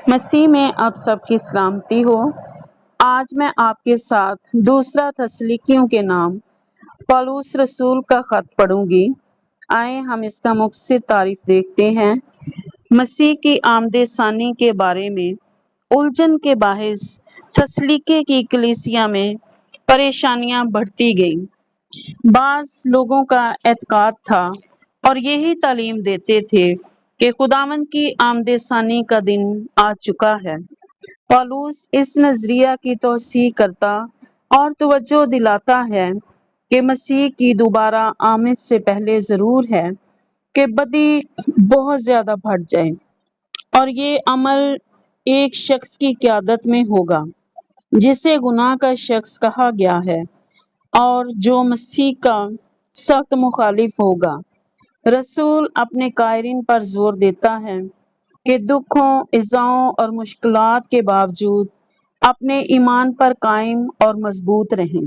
مسیح میں آپ سب کی سلامتی ہو۔ آج میں آپ کے ساتھ دوسرا تسلیکیوں کے نام پولس رسول کا خط پڑھوں گی۔ آئیں ہم اس کا مختصر تعریف دیکھتے ہیں۔ مسیح کی آمد ثانی کے بارے میں الجھن کے باعث تسلیکے کی کلیسیا میں پریشانیاں بڑھتی گئیں۔ بعض لوگوں کا اعتقاد تھا اور یہی تعلیم دیتے تھے کہ خداوند کی آمد ثانی کا دن آ چکا ہے۔ پولس اس نظریہ کی توسیع کرتا اور توجہ دلاتا ہے کہ مسیح کی دوبارہ آمد سے پہلے ضرور ہے کہ بدی بہت زیادہ بڑھ جائے، اور یہ عمل ایک شخص کی قیادت میں ہوگا جسے گناہ کا شخص کہا گیا ہے اور جو مسیح کا سخت مخالف ہوگا۔ رسول اپنے قائرین پر زور دیتا ہے کہ دکھوں، ایذاؤں اور مشکلات کے باوجود اپنے ایمان پر قائم اور مضبوط رہیں۔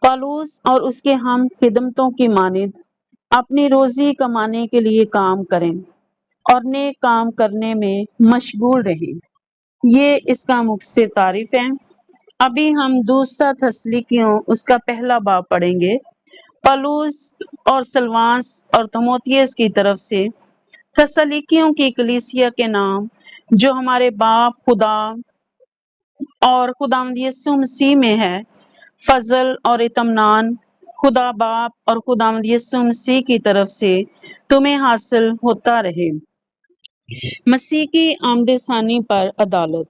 پولس اور اس کے ہم خدمتوں کی مانند اپنی روزی کمانے کے لیے کام کریں اور نیک کام کرنے میں مشغول رہیں۔ یہ اس کا مختصر تعریف ہے۔ ابھی ہم دوسرا تسلیکیوں اس کا پہلا باب پڑھیں گے۔ پولس اور سلوانس اور تیموتھیوس کی طرف سے تسلیکیوں کی کلیسیا کے نام جو ہمارے باپ خدا اور خداوند یسوع مسیح میں ہے، فضل اور اطمینان خدا باپ اور خداوند یسوع مسیح کی طرف سے تمہیں حاصل ہوتا رہے۔ مسیح کی آمد ثانی پر عدالت۔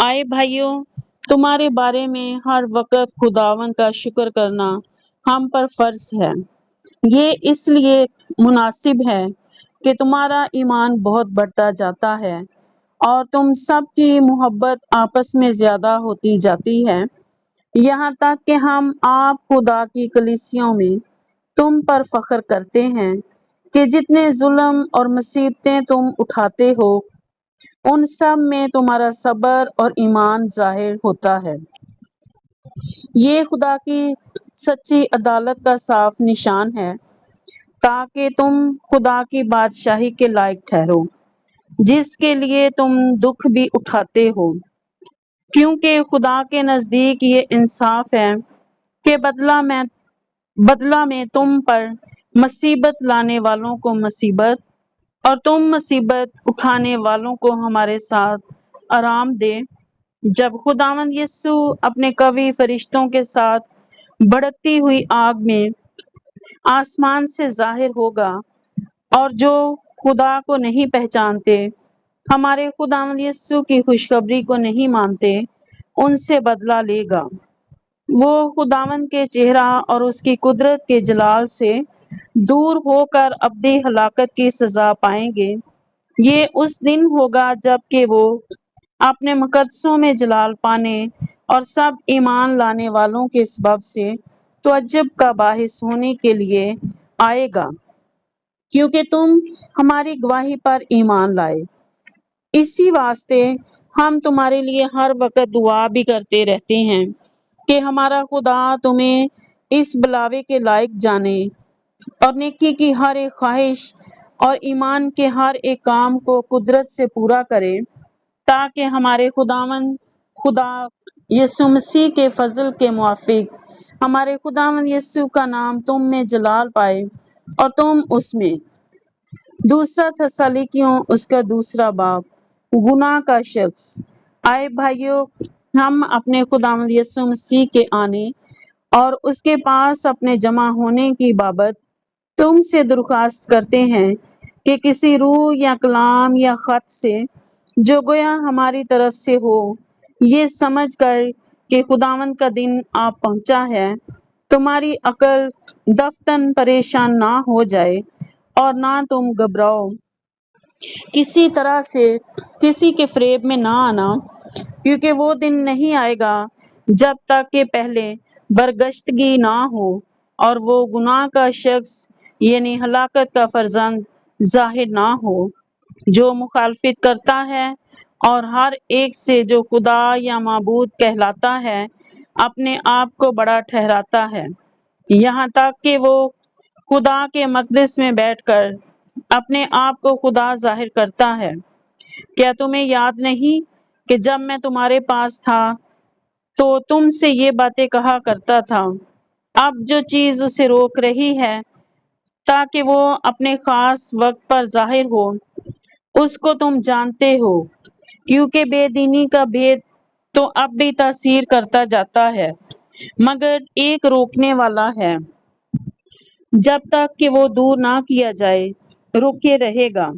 آئے بھائیوں، تمہارے بارے میں ہر وقت خداوند کا شکر کرنا ہم پر فرض ہے۔ یہ اس لیے مناسب ہے کہ تمہارا ایمان بہت بڑھتا جاتا ہے اور تم سب کی محبت آپس میں زیادہ ہوتی جاتی ہے، یہاں تک کہ ہم آپ خدا کی کلیسیوں میں تم پر فخر کرتے ہیں کہ جتنے ظلم اور مصیبتیں تم اٹھاتے ہو ان سب میں تمہارا صبر اور ایمان ظاہر ہوتا ہے۔ یہ خدا کی سچی عدالت کا صاف نشان ہے تاکہ تم خدا کی بادشاہی کے لائق ٹھہرو جس کے لیے تم دکھ بھی اٹھاتے ہو، کیونکہ خدا کے نزدیک یہ انصاف ہے کہ بدلہ میں تم پر مصیبت لانے والوں کو مصیبت اور تم مصیبت اٹھانے والوں کو ہمارے ساتھ آرام دے، جب خداوند یسوع اپنے قوی فرشتوں کے ساتھ بھڑکتی ہوئی آگ میں آسمان سے ظاہر ہوگا، اور جو خدا کو نہیں پہچانتے، ہمارے خداوند یسوع کی خوشخبری کو نہیں مانتے، ان سے بدلہ لے گا۔ وہ خداوند کے چہرہ اور اس کی قدرت کے جلال سے دور ہو کر ابدی ہلاکت کی سزا پائیں گے۔ یہ اس دن ہوگا جب کہ وہ اپنے مقدسوں میں جلال پانے اور سب ایمان لانے والوں کے سبب سے تعجب کا باعث ہونے کے لیے آئے گا، کیونکہ تم ہماری گواہی پر ایمان لائے۔ اسی واسطے ہم تمہارے لیے ہر وقت دعا بھی کرتے رہتے ہیں کہ ہمارا خدا تمہیں اس بلاوے کے لائق جانے اور نیکی کی ہر ایک خواہش اور ایمان کے ہر ایک کام کو قدرت سے پورا کرے، تاکہ ہمارے خداوند خدا یسوع مسیح کے فضل کے موافق ہمارے خداوند یسوع کا نام تم میں جلال پائے اور تم اس میں۔ دوسرا تسلیکیوں اس کا دوسرا باب، گناہ کا شخص۔ آئے بھائیوں، ہم اپنے خداوند یسوع مسیح کے آنے اور اس کے پاس اپنے جمع ہونے کی بابت تم سے درخواست کرتے ہیں کہ کسی روح یا کلام یا خط سے جو گویا ہماری طرف سے ہو، یہ سمجھ کر کہ خداوند کا دن آ پہنچا ہے، تمہاری عقل دفتن پریشان نہ ہو جائے اور نہ تم گھبراؤ۔ کسی طرح سے کسی کے فریب میں نہ آنا، کیونکہ وہ دن نہیں آئے گا جب تک کہ پہلے برگشتگی نہ ہو اور وہ گناہ کا شخص یعنی ہلاکت کا فرزند ظاہر نہ ہو، جو مخالفت کرتا ہے اور ہر ایک سے جو خدا یا معبود کہلاتا ہے اپنے آپ کو بڑا ٹھہراتا ہے، یہاں تک کہ وہ خدا کے مقدس میں بیٹھ کر اپنے آپ کو خدا ظاہر کرتا ہے۔ کیا تمہیں یاد نہیں کہ جب میں تمہارے پاس تھا تو تم سے یہ باتیں کہا کرتا تھا؟ اب جو چیز اسے روک رہی ہے تاکہ وہ اپنے خاص وقت پر ظاہر ہو، اس کو تم جانتے ہو، کیونکہ بے دینی کا بھید تو اب بھی تاثیر کرتا جاتا ہے، مگر ایک روکنے والا ہے۔ جب تک کہ وہ دور نہ کیا جائے رکے رہے گا،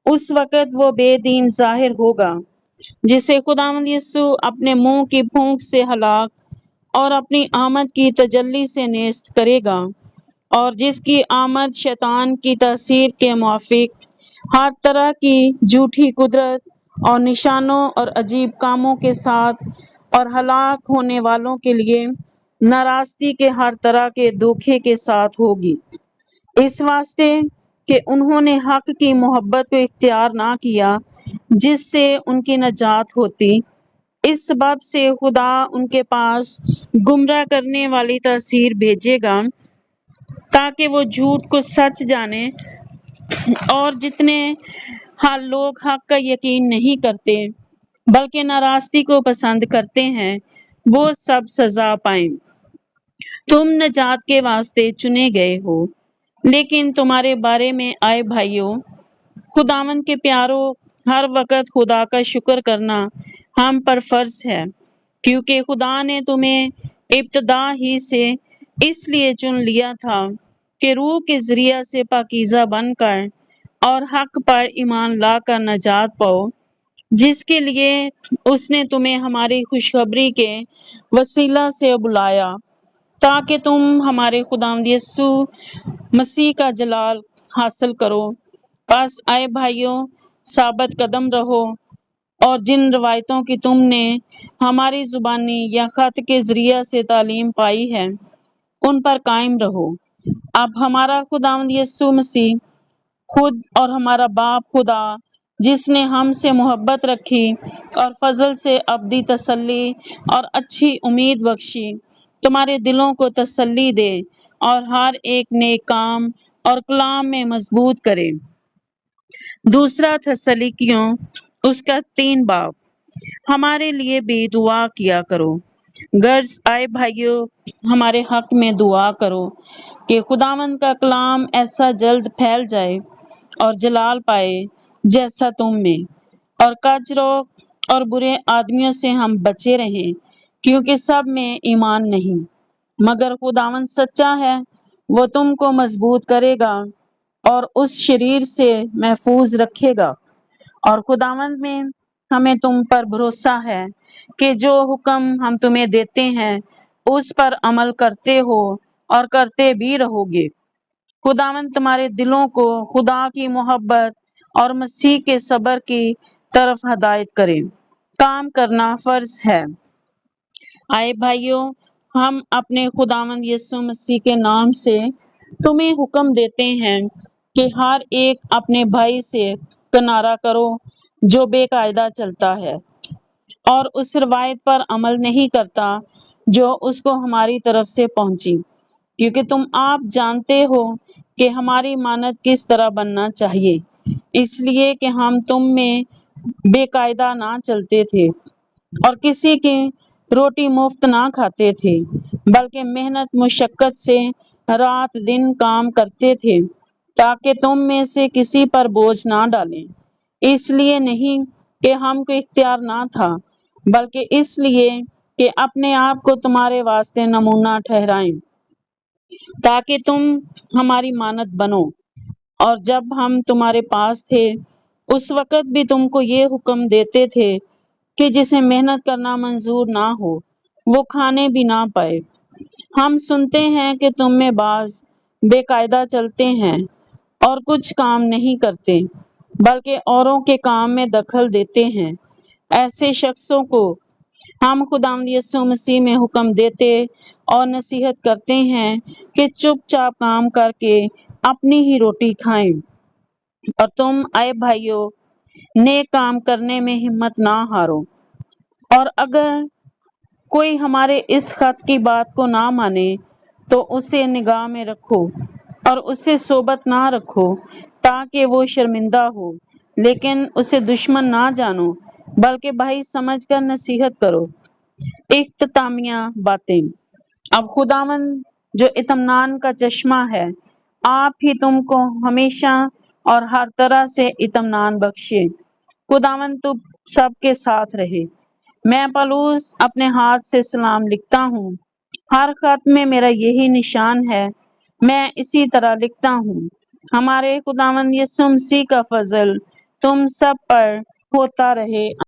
اس وقت وہ بے دین ظاہر ہوگا جسے خداوند یسوع اپنے منہ کی پھونک سے ہلاک اور اپنی آمد کی تجلی سے نیست کرے گا، اور جس کی آمد شیطان کی تاثیر کے موافق ہر طرح کی جھوٹی قدرت اور نشانوں اور عجیب کاموں کے ساتھ، اور ہلاک ہونے والوں کے لیے ناراستی کے ہر طرح کے دھوکے کے ساتھ ہوگی، اس واسطے کہ انہوں نے حق کی محبت کو اختیار نہ کیا جس سے ان کی نجات ہوتی۔ اس سبب سے خدا ان کے پاس گمراہ کرنے والی تاثیر بھیجے گا تاکہ وہ جھوٹ کو سچ جانے، اور جتنے لوگ حق کا یقین نہیں کرتے بلکہ ناراستی کو پسند کرتے ہیں وہ سب سزا پائیں۔ تم نجات کے واسطے چنے گئے ہو، لیکن تمہارے بارے میں آئے بھائیوں، خداوند کے پیارو، ہر وقت خدا کا شکر کرنا ہم پر فرض ہے، کیونکہ خدا نے تمہیں ابتدا ہی سے اس لیے چن لیا تھا کہ روح کے ذریعہ سے پاکیزہ بن کر اور حق پر ایمان لا کر نجات پاؤ، جس کے لیے اس نے تمہیں ہماری خوشخبری کے وسیلہ سے بلایا تاکہ تم ہمارے خداوند یسوع مسیح کا جلال حاصل کرو۔ بس آئے بھائیوں، ثابت قدم رہو اور جن روایتوں کی تم نے ہماری زبانی یا خط کے ذریعہ سے تعلیم پائی ہے ان پر قائم رہو۔ اب ہمارا خداوند یسوع مسیح خود اور ہمارا باپ خدا، جس نے ہم سے محبت رکھی اور فضل سے ابدی تسلی اور اچھی امید بخشی، تمہارے دلوں کو تسلی دے اور ہر ایک نیک کام اور کلام میں مضبوط کرے۔ دوسرا تھسلنیکیوں اس کا 3 باب۔ ہمارے لیے بھی دعا کیا کرو۔ غرض آئے بھائیوں، ہمارے حق میں دعا کرو کہ خداوند کا کلام ایسا جلد پھیل جائے اور جلال پائے جیسا تم میں، اور کجروں اور برے آدمیوں سے ہم بچے رہیں، کیونکہ سب میں ایمان نہیں، مگر خداوند سچا ہے، وہ تم کو مضبوط کرے گا اور اس شریر سے محفوظ رکھے گا۔ اور خداوند میں ہمیں تم پر بھروسہ ہے کہ جو حکم ہم تمہیں دیتے ہیں اس پر عمل کرتے ہو اور کرتے بھی رہو گے۔ خداوند تمہارے دلوں کو خدا کی محبت اور مسیح کے صبر کی طرف ہدایت کرے۔ کام کرنا فرض ہے۔ آئے بھائیوں، ہم اپنے خداوند یسوع مسیح کے نام سے تمہیں حکم دیتے ہیں کہ ہر ایک اپنے بھائی سے کنارہ کرو جو بے قاعدہ چلتا ہے اور اس روایت پر عمل نہیں کرتا جو اس کو ہماری طرف سے پہنچی، کیونکہ تم آپ جانتے ہو کہ ہماری مانت کس طرح بننا چاہیے، اس لیے کہ ہم تم میں بے قاعدہ نہ چلتے تھے اور کسی کی روٹی مفت نہ کھاتے تھے، بلکہ محنت مشقت سے رات دن کام کرتے تھے تاکہ تم میں سے کسی پر بوجھ نہ ڈالیں، اس لیے نہیں کہ ہم کو اختیار نہ تھا، بلکہ اس لیے کہ اپنے آپ کو تمہارے واسطے نمونہ ٹھہرائیں تاکہ تم ہماری مانت بنو۔ اور جب ہم تمہارے پاس تھے اس وقت بھی تم کو یہ حکم دیتے تھے کہ جسے محنت کرنا منظور نہ ہو وہ کھانے بھی نہ پائے۔ ہم سنتے ہیں کہ تم میں بعض بے قاعدہ چلتے ہیں اور کچھ کام نہیں کرتے بلکہ اوروں کے کام میں دخل دیتے ہیں۔ ایسے شخصوں کو ہم خداوند یسوع مسیح میں حکم دیتے اور نصیحت کرتے ہیں کہ چپ چاپ کام کر کے اپنی ہی روٹی کھائیں۔ اور تم اے بھائیو، نیک کام کرنے میں ہمت نہ ہارو، اور اگر کوئی ہمارے اس خط کی بات کو نہ مانے تو اسے نگاہ میں رکھو اور اس سے صحبت نہ رکھو تاکہ وہ شرمندہ ہو، لیکن اسے دشمن نہ جانو بلکہ بھائی سمجھ کر نصیحت کرو۔ اختتامیہ باتیں۔ اب خداوند جو اطمینان کا چشمہ ہے آپ ہی تم کو ہمیشہ اور ہر طرح سے اطمینان بخشے۔ خداوند تم سب کے ساتھ رہے۔ میں پولس اپنے ہاتھ سے سلام لکھتا ہوں۔ ہر خط میں میرا یہی نشان ہے، میں اسی طرح لکھتا ہوں۔ ہمارے خداوند یسوع مسیح کا فضل تم سب پر ہوتا رہے۔